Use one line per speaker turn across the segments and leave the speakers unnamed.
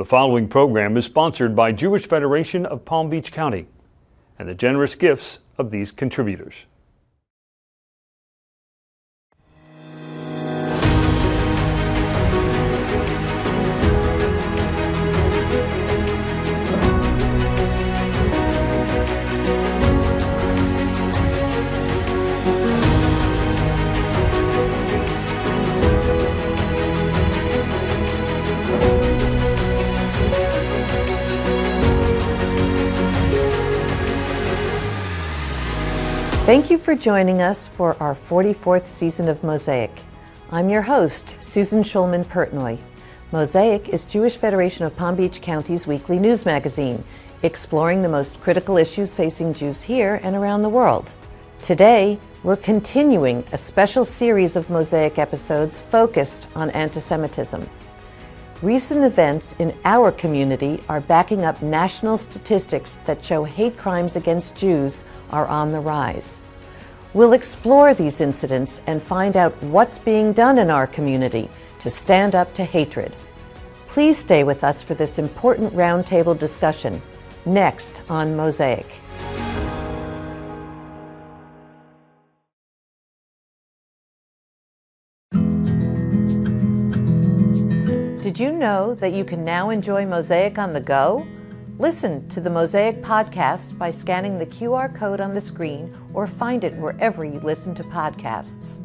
The following program is sponsored by Jewish Federation of Palm Beach County and the generous gifts of these contributors.
Thank you for joining us for our 44th season of Mosaic. I'm your host, Susan Shulman Pertnoy. Mosaic is Jewish Federation of Palm Beach County's weekly news magazine, exploring the most critical issues facing Jews here and around the world. Today, we're continuing a special series of Mosaic episodes focused on antisemitism. Recent events in our community are backing up national statistics that show hate crimes against Jews are on the rise. We'll explore these incidents and find out what's being done in our community to stand up to hatred. Please stay with us for this important roundtable discussion, next on Mosaic. Did you know that you can now enjoy Mosaic on the go? Listen to the Mosaic podcast by scanning the QR code on the screen or find it wherever you listen to podcasts.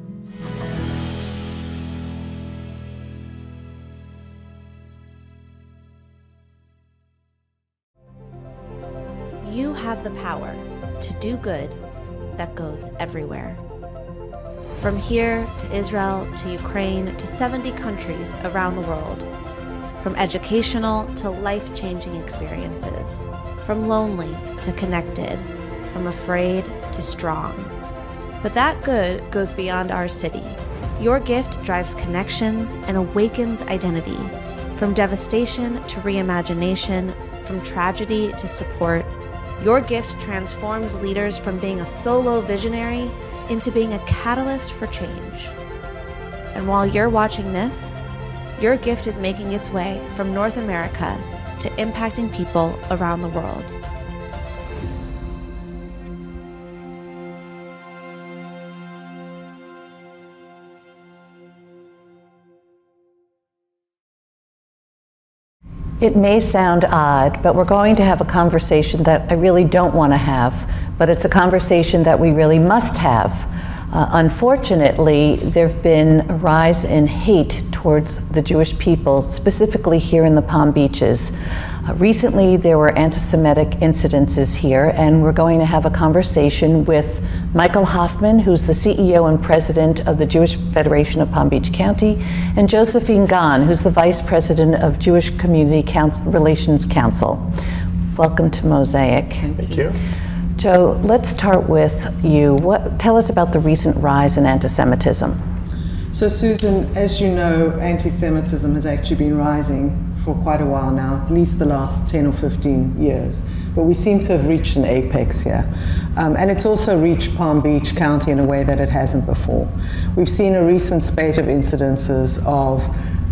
You have the power to do good that goes everywhere. From here to Israel to Ukraine to 70 countries around the world. From educational to life-changing experiences. From lonely to connected. From afraid to strong. But that good goes beyond our city. Your gift drives connections and awakens identity. From devastation to reimagination. From tragedy to support. Your gift transforms leaders from being a solo visionary into being a catalyst for change. And while you're watching this, your gift is making its way from North America to impacting people around the world.
It may sound odd, but we're going to have a conversation that I really don't want to have, but it's a conversation that we really must have. Unfortunately, there have been a rise in hate towards the Jewish people, specifically here in the Palm Beaches. Recently, there were antisemitic incidences here, and we're going to have a conversation with Michael Hoffman, who's the CEO and president of the Jewish Federation of Palm Beach County, and Josephine Gon, who's the vice president of Jewish Community Relations Council. Welcome to Mosaic.
Thank you.
Joe, let's start with you. Tell us about the recent rise in anti-Semitism.
So Susan, as you know, anti-Semitism has actually been rising for quite a while now, at least the last 10 or 15 years. But we seem to have reached an apex here. And it's also reached Palm Beach County in a way that it hasn't before. We've seen a recent spate of incidences of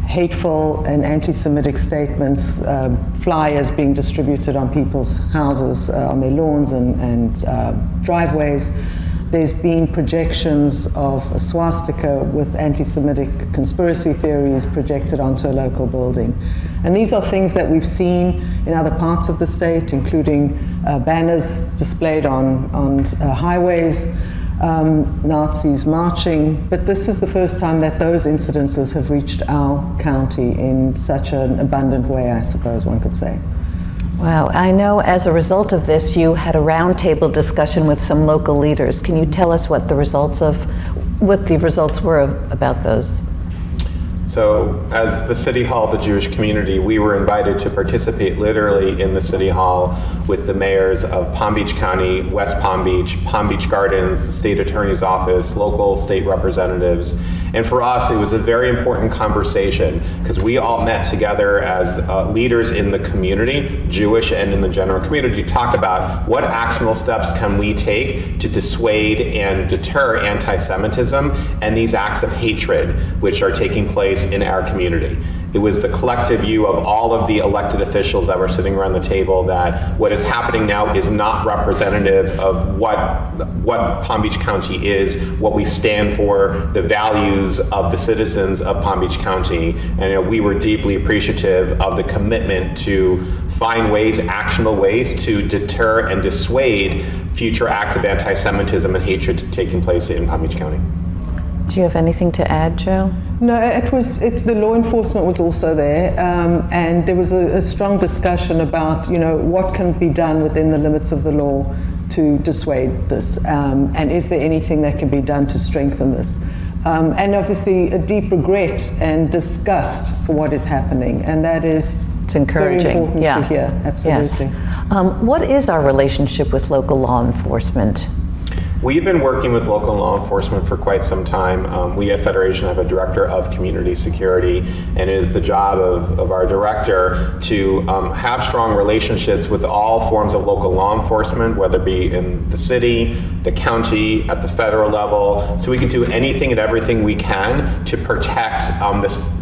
hateful and anti-Semitic statements, flyers being distributed on people's houses, on their lawns and driveways. There's been projections of a swastika with anti-Semitic conspiracy theories projected onto a local building. And these are things that we've seen in other parts of the state, including banners displayed on highways, Nazis marching, but this is the first time that those incidences have reached our county in such an abundant way, I suppose one could say.
Wow, I know as a result of this, you had a roundtable discussion with some local leaders. Can you tell us what the results were about those?
So as the City Hall, the Jewish community, we were invited to participate literally in the City Hall with the mayors of Palm Beach County, West Palm Beach Gardens, the state attorney's office, local state representatives. And for us, it was a very important conversation because we all met together as leaders in the community, Jewish and in the general community, to talk about what actionable steps can we take to dissuade and deter anti-Semitism and these acts of hatred which are taking place place in our community. It was the collective view of all of the elected officials that were sitting around the table that what is happening now is not representative of what Palm Beach County is, what we stand for, the values of the citizens of Palm Beach County. And we were deeply appreciative of the commitment to find ways, actionable ways, to deter and dissuade future acts of anti-Semitism and hatred taking place in Palm Beach County.
Do you have anything to add, Joe?
No, the law enforcement was also there, and there was a strong discussion about, what can be done within the limits of the law to dissuade this, and is there anything that can be done to strengthen this? And obviously a deep regret and disgust for what is happening, and that is
it's encouraging.
Very important to hear. Absolutely.
Yes. What is our relationship with local law enforcement?
We've been working with local law enforcement for quite some time. We at Federation have a director of community security, and it is the job of our director to have strong relationships with all forms of local law enforcement, whether it be in the city, the county, at the federal level, so we can do anything and everything we can to protect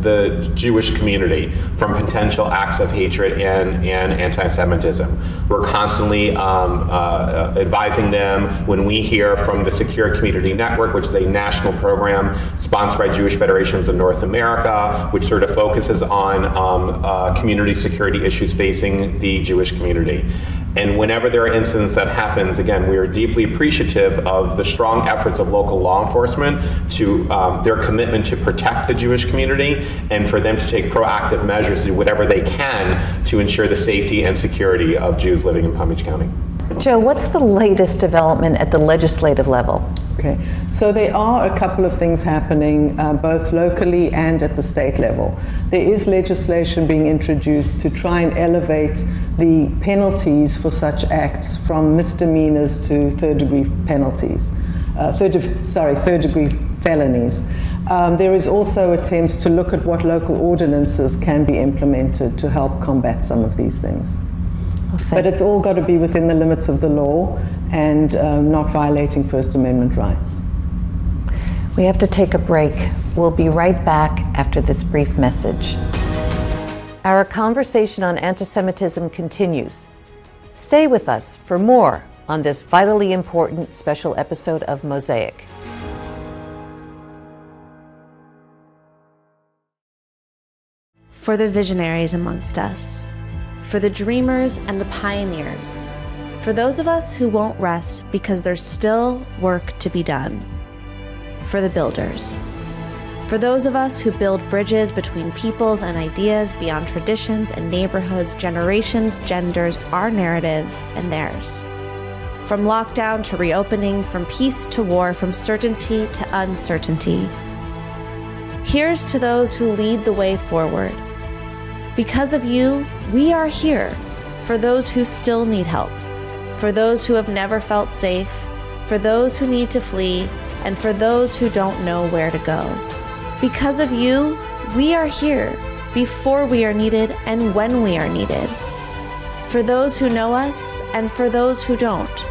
the Jewish community from potential acts of hatred and anti-Semitism. We're constantly advising them when we hear from the Secure Community Network, which is a national program sponsored by Jewish Federations of North America, which sort of focuses on community security issues facing the Jewish community. And whenever there are incidents that happens, again, we are deeply appreciative of the strong efforts of local law enforcement to their commitment to protect the Jewish community and for them to take proactive measures to do whatever they can to ensure the safety and security of Jews living in Palm Beach County.
Joe, what's the latest development at the legislative level?
Okay, so there are a couple of things happening both locally and at the state level. There is legislation being introduced to try and elevate the penalties for such acts from misdemeanors to third-degree penalties, third-degree felonies. There is also attempts to look at what local ordinances can be implemented to help combat some of these things. But it's all got to be within the limits of the law and not violating First Amendment rights.
We have to take a break. We'll be right back after this brief message. Our conversation on anti-Semitism continues. Stay with us for more on this vitally important special episode of Mosaic.
For the visionaries amongst us, for the dreamers and the pioneers, for those of us who won't rest because there's still work to be done, for the builders, for those of us who build bridges between peoples and ideas beyond traditions and neighborhoods, generations, genders, our narrative and theirs. From lockdown to reopening, from peace to war, from certainty to uncertainty. Here's to those who lead the way forward. Because of you, we are here for those who still need help, for those who have never felt safe, for those who need to flee, and for those who don't know where to go. Because of you, we are here before we are needed and when we are needed. For those who know us and for those who don't.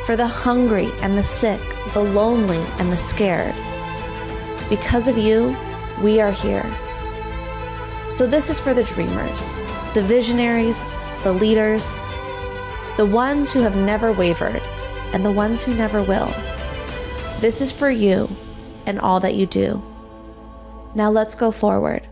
For the hungry and the sick, the lonely and the scared. Because of you, we are here. So this is for the dreamers, the visionaries, the leaders, the ones who have never wavered, and the ones who never will. This is for you and all that you do. Now let's go forward.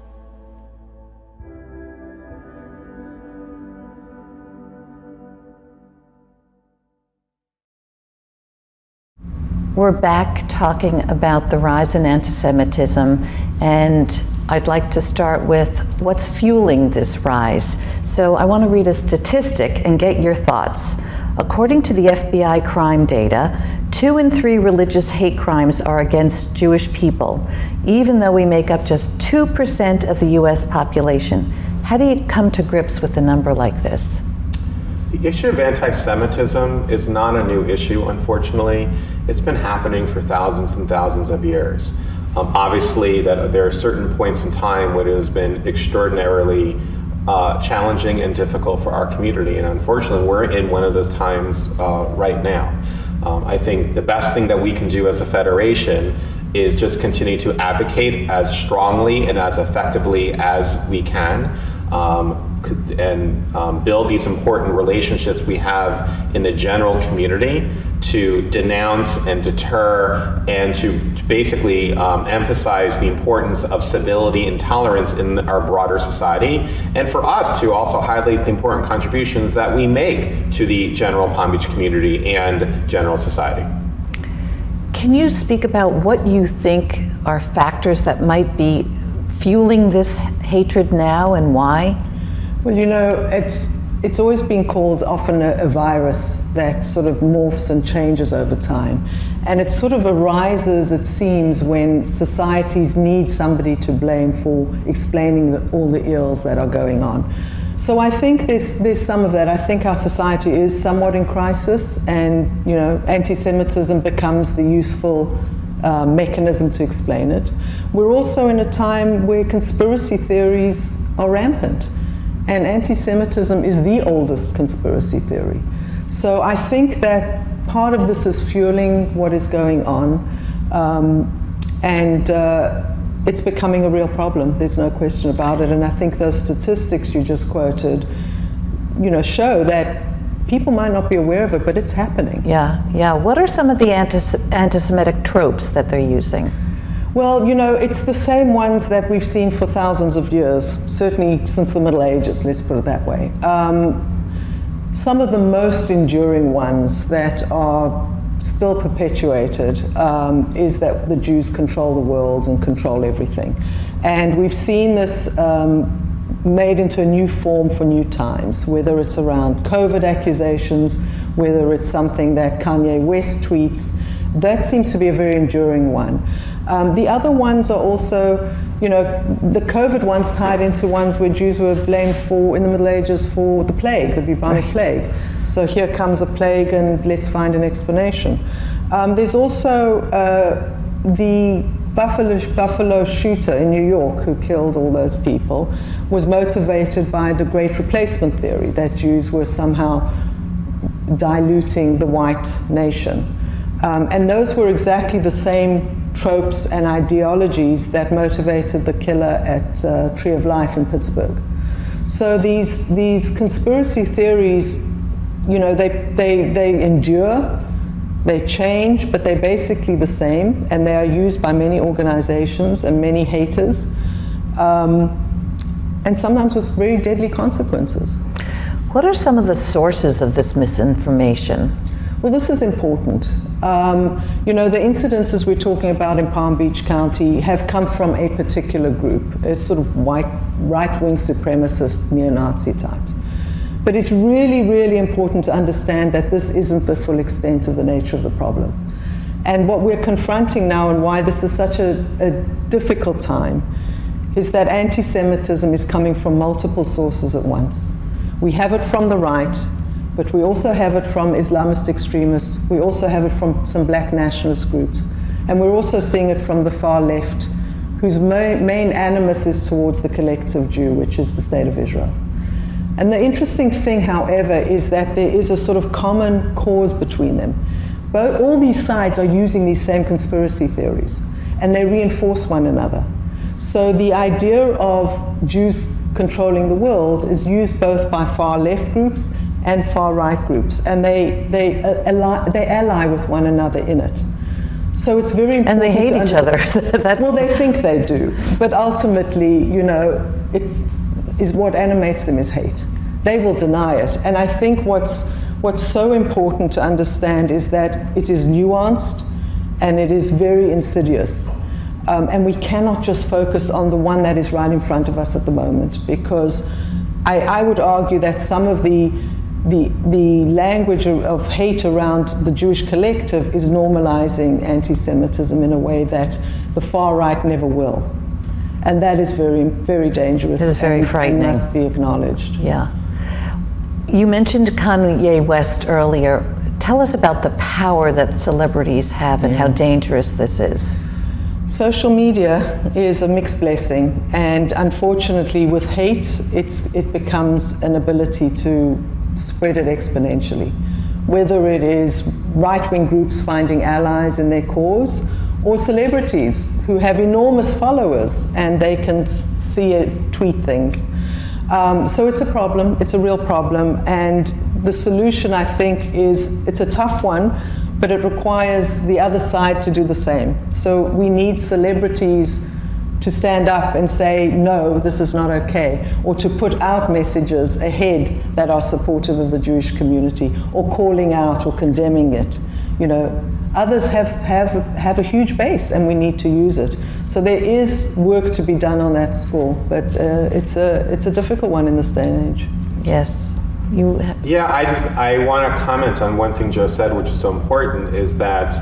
We're back talking about the rise in anti-Semitism, and I'd like to start with what's fueling this rise. So I want to read a statistic and get your thoughts. According to the FBI crime data, 2 in 3 religious hate crimes are against Jewish people, even though we make up just 2% of the US population. How do you come to grips with a number like this?
The issue of anti-Semitism is not a new issue, unfortunately. It's been happening for thousands and thousands of years. Obviously, that there are certain points in time when it has been extraordinarily challenging and difficult for our community, and unfortunately, we're in one of those times right now. I think the best thing that we can do as a federation is just continue to advocate as strongly and as effectively as we can, and build these important relationships we have in the general community to denounce and deter and to basically emphasize the importance of civility and tolerance in our broader society, and for us to also highlight the important contributions that we make to the general Palm Beach community and general society.
Can you speak about what you think are factors that might be fueling this hatred now and why?
Well, you know, it's always been called often a virus that sort of morphs and changes over time. And it sort of arises, it seems, when societies need somebody to blame for explaining all the ills that are going on. So I think there's some of that. I think our society is somewhat in crisis, and you know, anti-Semitism becomes the useful mechanism to explain it. We're also in a time where conspiracy theories are rampant, and anti-Semitism is the oldest conspiracy theory. So I think that part of this is fueling what is going on, and it's becoming a real problem. There's no question about it. And I think those statistics you just quoted, you know, show that people might not be aware of it, but it's happening.
Yeah. What are some of the anti-Semitic tropes that they're using?
Well, you know, it's the same ones that we've seen for thousands of years, certainly since the Middle Ages, let's put it that way. Some of the most enduring ones that are still perpetuated is that the Jews control the world and control everything. And we've seen this made into a new form for new times, whether it's around COVID accusations, whether it's something that Kanye West tweets. That seems to be a very enduring one. The other ones are also, you know, the COVID ones tied into ones where Jews were blamed for, in the Middle Ages, for the plague, the bubonic plague. So here comes a plague and let's find an explanation. There's also the Buffalo shooter in New York who killed all those people was motivated by the Great Replacement theory, that Jews were somehow diluting the white nation. And those were exactly the same tropes and ideologies that motivated the killer at Tree of Life in Pittsburgh. So these conspiracy theories, you know, they endure, they change, but they're basically the same, and they are used by many organizations and many haters, and sometimes with very deadly consequences.
What are some of the sources of this misinformation?
Well, this is important. You know, the incidences we're talking about in Palm Beach County have come from a particular group, a sort of right-wing supremacist neo-Nazi types. But it's really, really important to understand that this isn't the full extent of the nature of the problem. And what we're confronting now, and why this is such a difficult time, is that anti-Semitism is coming from multiple sources at once. We have it from the right, but we also have it from Islamist extremists. We also have it from some black nationalist groups. And we're also seeing it from the far left, whose main animus is towards the collective Jew, which is the state of Israel. And the interesting thing, however, is that there is a sort of common cause between them. All these sides are using these same conspiracy theories, and they reinforce one another. So the idea of Jews controlling the world is used both by far left groups and far right groups, and they ally with one another in it. So it's very important.
And they hate each other.
Well, they think they do, but ultimately, you know, is what animates them is hate. They will deny it, and I think what's so important to understand is that it is nuanced and it is very insidious. And we cannot just focus on the one that is right in front of us at the moment, because I would argue that some of the language of hate around the Jewish collective is normalizing anti-Semitism in a way that the far right never will. And that is very, very dangerous.
It is very frightening.
And must be acknowledged.
Yeah. You mentioned Kanye West earlier. Tell us about the power that celebrities have and how dangerous this is.
Social media is a mixed blessing, and unfortunately with hate, it becomes an ability to spread it exponentially. Whether it is right-wing groups finding allies in their cause, or celebrities who have enormous followers and they can see it, tweet things. So it's a problem, it's a real problem, and the solution, I think, is, it's a tough one, but it requires the other side to do the same. So we need celebrities to stand up and say, no, this is not okay, or to put out messages ahead that are supportive of the Jewish community, or calling out or condemning it. You know, others have a huge base, and we need to use it. So there is work to be done on that score, but it's a difficult one in this day and age.
Yes.
Yeah, I want to comment on one thing Joe said, which is so important, is that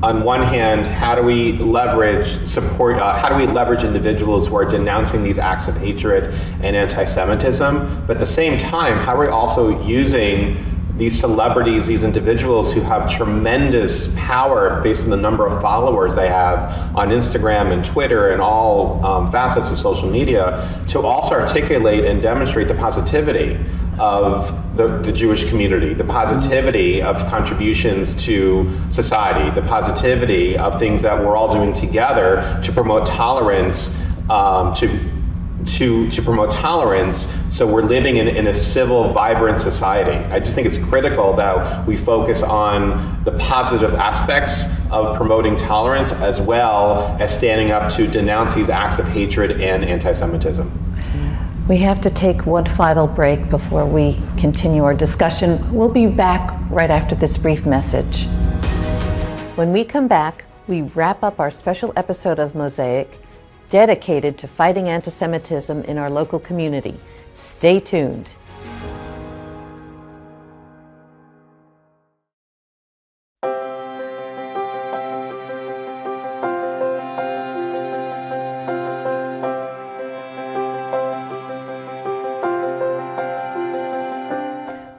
on one hand, how do we leverage support? How do we leverage individuals who are denouncing these acts of hatred and anti-Semitism? But at the same time, how are we also using these celebrities, these individuals who have tremendous power based on the number of followers they have on Instagram and Twitter and all facets of social media, to also articulate and demonstrate the positivity of the Jewish community, the positivity of contributions to society, the positivity of things that we're all doing together to promote tolerance, to promote tolerance, so we're living in a civil, vibrant society. I just think it's critical that we focus on the positive aspects of promoting tolerance, as well as standing up to denounce these acts of hatred and anti-Semitism.
We have to take one final break before we continue our discussion. We'll be back right after this brief message. When we come back, we wrap up our special episode of Mosaic dedicated to fighting anti-Semitism in our local community. Stay tuned.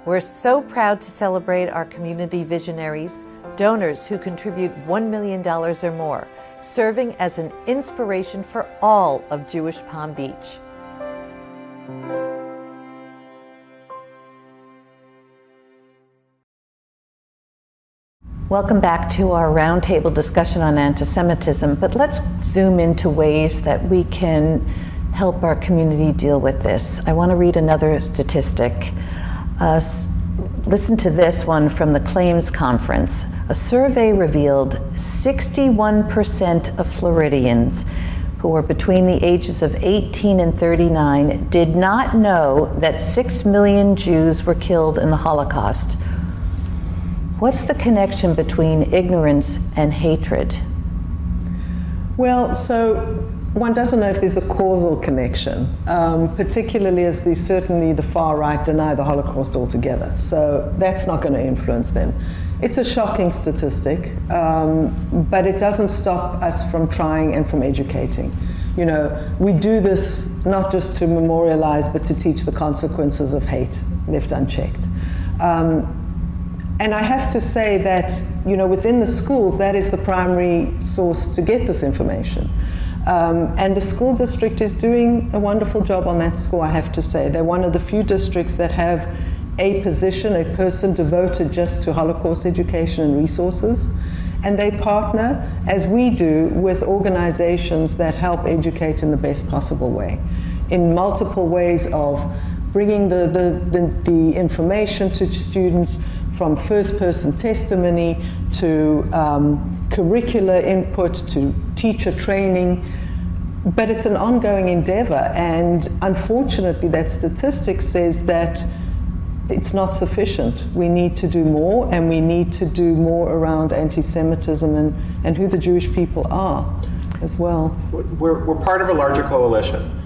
We're so proud to celebrate our community visionaries, donors who contribute $1 million or more, serving as an inspiration for all of Jewish Palm Beach. Welcome back to our roundtable discussion on anti-Semitism, but let's zoom into ways that we can help our community deal with this. I want to read another statistic. Listen to this one from the Claims Conference. A survey revealed 61% of Floridians who were between the ages of 18 and 39 did not know that 6 million Jews were killed in the Holocaust. What's the connection between ignorance and hatred?
Well, so one doesn't know if there's a causal connection, particularly as certainly the far right deny the Holocaust altogether. So that's not going to influence them. It's a shocking statistic, but it doesn't stop us from trying and from educating. You know, we do this not just to memorialize, but to teach the consequences of hate left unchecked. And I have to say that, you know, within the schools, that is the primary source to get this information. And the school district is doing a wonderful job on that score, I have to say. They're one of the few districts that have a person devoted just to Holocaust education and resources. And they partner, as we do, with organizations that help educate in the best possible way, in multiple ways of bringing the information to students, from first-person testimony to curricular input to teacher training. But it's an ongoing endeavor, and unfortunately that statistic says that it's not sufficient. We need to do more, and we need to do more around anti-Semitism and who the Jewish people are as well.
We're part of a larger coalition.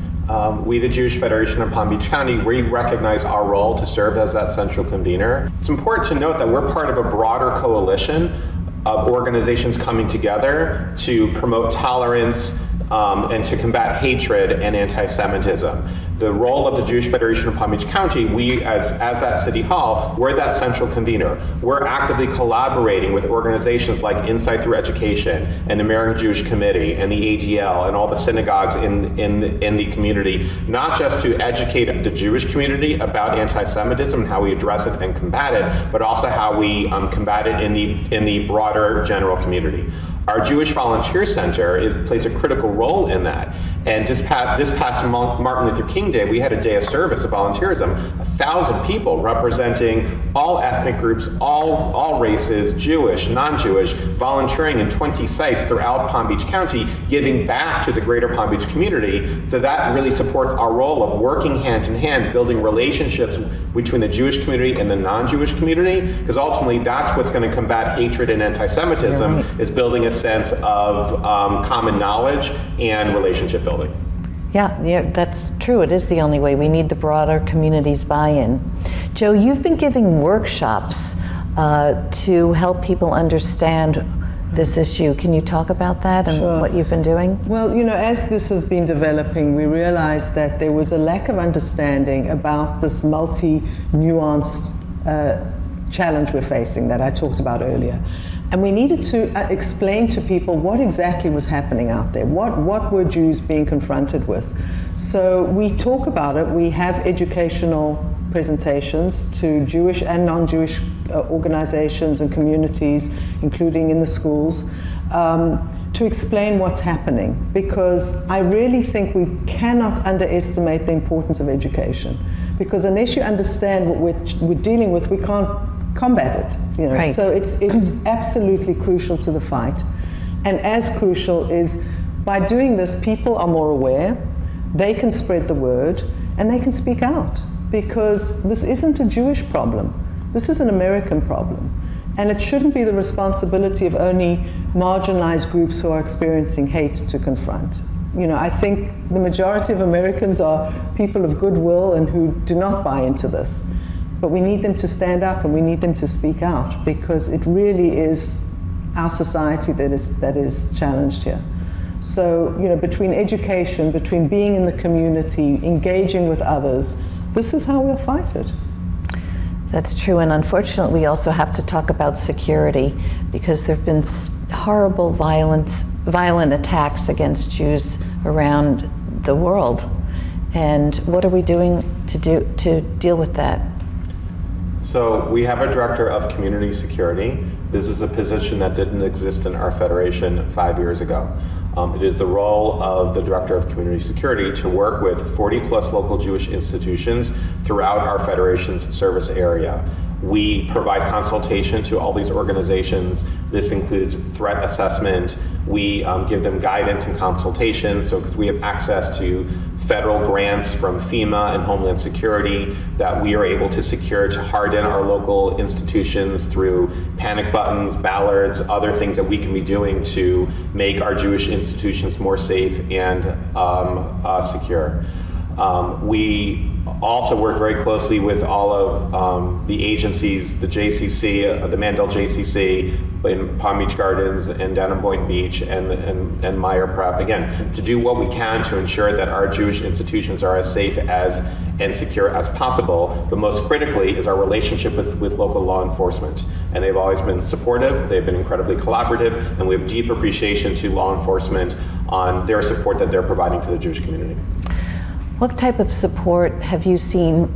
We, the Jewish Federation of Palm Beach County, we recognize our role to serve as that central convener. It's important to note that we're part of a broader coalition of organizations coming together to promote tolerance and to combat hatred and anti-Semitism. The role of the Jewish Federation of Palm Beach County, we as that city hall, we're that central convener. We're actively collaborating with organizations like Insight Through Education and the American Jewish Committee and the ADL and all the synagogues in the community, not just to educate the Jewish community about anti-Semitism and how we address it and combat it, but also how we combat it in the broader general community. Our Jewish Volunteer Center plays a critical role in that. And this past Martin Luther King Day, we had a day of service of volunteerism, 1,000 people representing all ethnic groups, all races, Jewish, non-Jewish, volunteering in 20 sites throughout Palm Beach County, giving back to the greater Palm Beach community. So that really supports our role of working hand in hand, building relationships between the Jewish community and the non-Jewish community, because ultimately that's what's going to combat hatred and anti-Semitism, is building a sense of common knowledge and relationship building.
Yeah, that's true. It is the only way. We need the broader community's buy-in. Joe, you've been giving workshops to help people understand this issue. Can you talk about that and what you've been doing?
Well, as this has been developing, we realized that there was a lack of understanding about this multi-nuanced challenge we're facing that I talked about earlier. And we needed to explain to people what exactly was happening out there. What were Jews being confronted with? So we talk about it. We have educational presentations to Jewish and non-Jewish organizations and communities, including in the schools, to explain what's happening. Because I really think we cannot underestimate the importance of education. Because unless you understand what we're dealing with, we can't combat it.
Right.
So it's absolutely crucial to the fight. And as crucial is, by doing this, people are more aware, they can spread the word, and they can speak out. Because this isn't a Jewish problem. This is an American problem. And it shouldn't be the responsibility of only marginalized groups who are experiencing hate to confront. I think the majority of Americans are people of goodwill and who do not buy into this. But we need them to stand up and we need them to speak out, because it really is our society that is challenged here. So, between education, between being in the community, engaging with others, this is how we'll fight it.
That's true, and unfortunately we also have to talk about security, because there have been horrible violent attacks against Jews around the world. And what are we doing to deal with that?
So we have a director of community security. This is a position that didn't exist in our federation 5 years ago. It is the role of the director of community security to work with 40 plus local Jewish institutions throughout our federation's service area. We provide consultation to all these organizations. This includes threat assessment. We give them guidance and consultation. So because we have access to federal grants from FEMA and Homeland Security that we are able to secure to harden our local institutions through panic buttons, ballards, other things that we can be doing to make our Jewish institutions more safe and secure. We also work very closely with all of the agencies, the JCC, the Mandel JCC in Palm Beach Gardens and down in Boynton Beach and Meyer Prep, again, to do what we can to ensure that our Jewish institutions are as safe and secure as possible. But most critically is our relationship with local law enforcement. And they've always been supportive, they've been incredibly collaborative, and we have deep appreciation to law enforcement on their support that they're providing to the Jewish community.
What type of support have you seen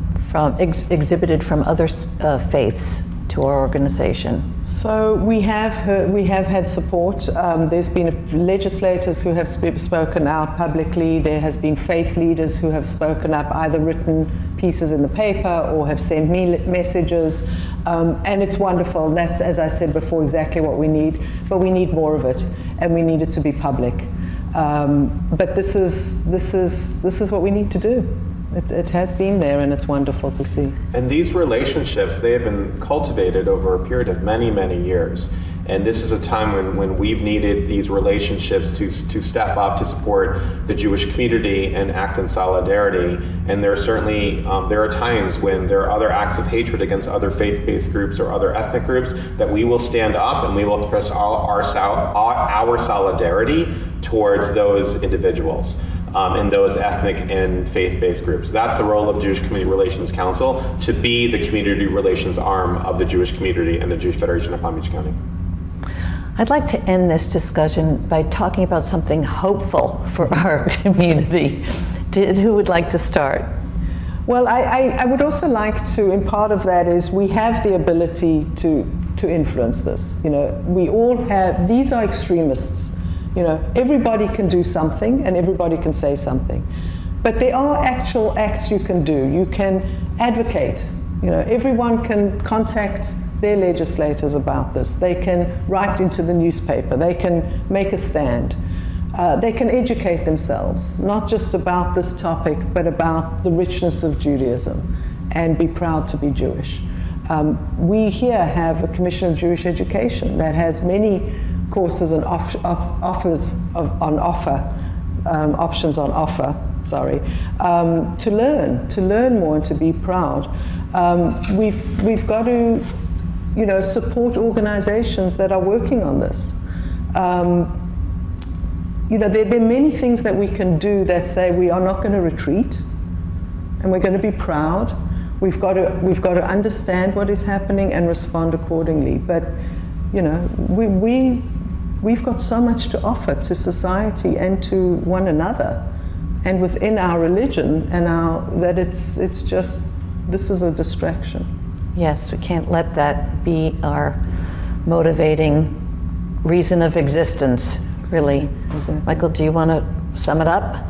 exhibited from other faiths to our organization?
So we have had support. There's been legislators who have spoken out publicly. There has been faith leaders who have spoken up, either written pieces in the paper or have sent me messages. And it's wonderful. That's, as I said before, exactly what we need. But we need more of it, and we need it to be public. But this is what we need to do. It has been there, and it's wonderful to see. And
these relationships, they have been cultivated over a period of many, many years. And this is a time when we've needed these relationships to step up to support the Jewish community and act in solidarity. And there are certainly, there are times when there are other acts of hatred against other faith-based groups or other ethnic groups that we will stand up and we will express our solidarity towards those individuals. in those ethnic and faith-based groups. That's the role of Jewish Community Relations Council, to be the community relations arm of the Jewish community and the Jewish Federation of Palm Beach County.
I'd like to end this discussion by talking about something hopeful for our community. Who would like to start?
Well, I would also like to, and part of that is we have the ability to influence this. You know, we all have, these are extremists. You know, everybody can do something and everybody can say something. But there are actual acts you can do. You can advocate. You know, everyone can contact their legislators about this. They can write into the newspaper. They can make a stand. They can educate themselves, not just about this topic, but about the richness of Judaism, and be proud to be Jewish. We here have a Commission of Jewish Education that has many courses and options on offer, to learn more and to be proud. We've got to, you know, support organizations that are working on this. You know, there are many things that we can do that say we are not going to retreat, and we're going to be proud. We've got to understand what is happening and respond accordingly. But, you know, we've got so much to offer to society and to one another, and within our religion, and that it's just, this is a distraction.
Yes, we can't let that be our motivating reason of existence, really.
Exactly.
Michael, do you want to sum it up?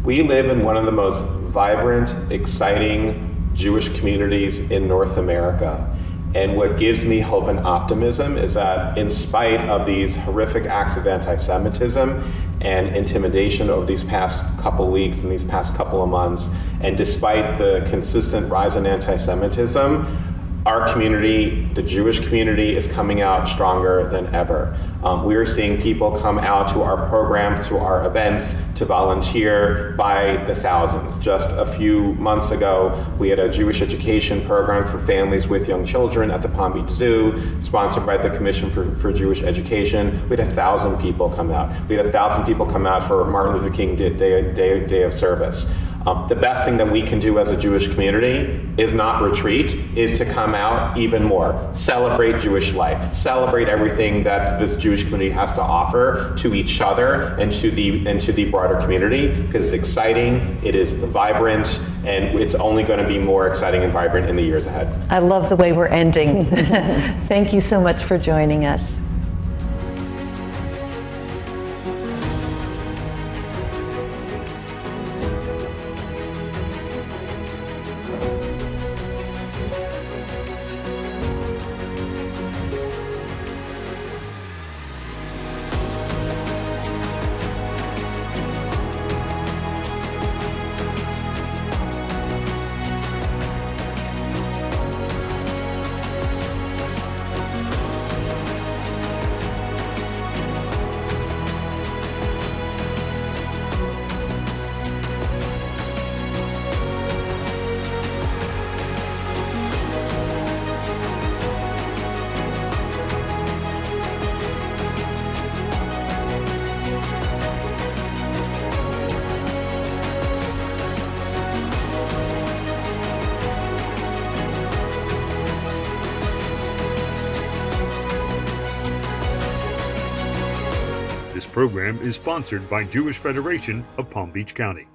We live in one of the most vibrant, exciting Jewish communities in North America. And what gives me hope and optimism is that in spite of these horrific acts of anti-Semitism and intimidation over these past couple weeks and these past couple of months, and despite the consistent rise in anti-Semitism, our community, the Jewish community, is coming out stronger than ever. We are seeing people come out to our programs, to our events, to volunteer by the thousands. Just a few months ago, we had a Jewish education program for families with young children at the Palm Beach Zoo, sponsored by the Commission for Jewish Education. We had 1,000 people come out. We had 1,000 people come out for Martin Luther King Day of Service. The best thing that we can do as a Jewish community is not retreat, is to come out even more. Celebrate Jewish life. Celebrate everything that this Jewish community has to offer to each other and to the broader community, because it's exciting, it is vibrant, and it's only going to be more exciting and vibrant in the years ahead.
I love the way we're ending. Thank you so much for joining us.
This program is sponsored by Jewish Federation of Palm Beach County.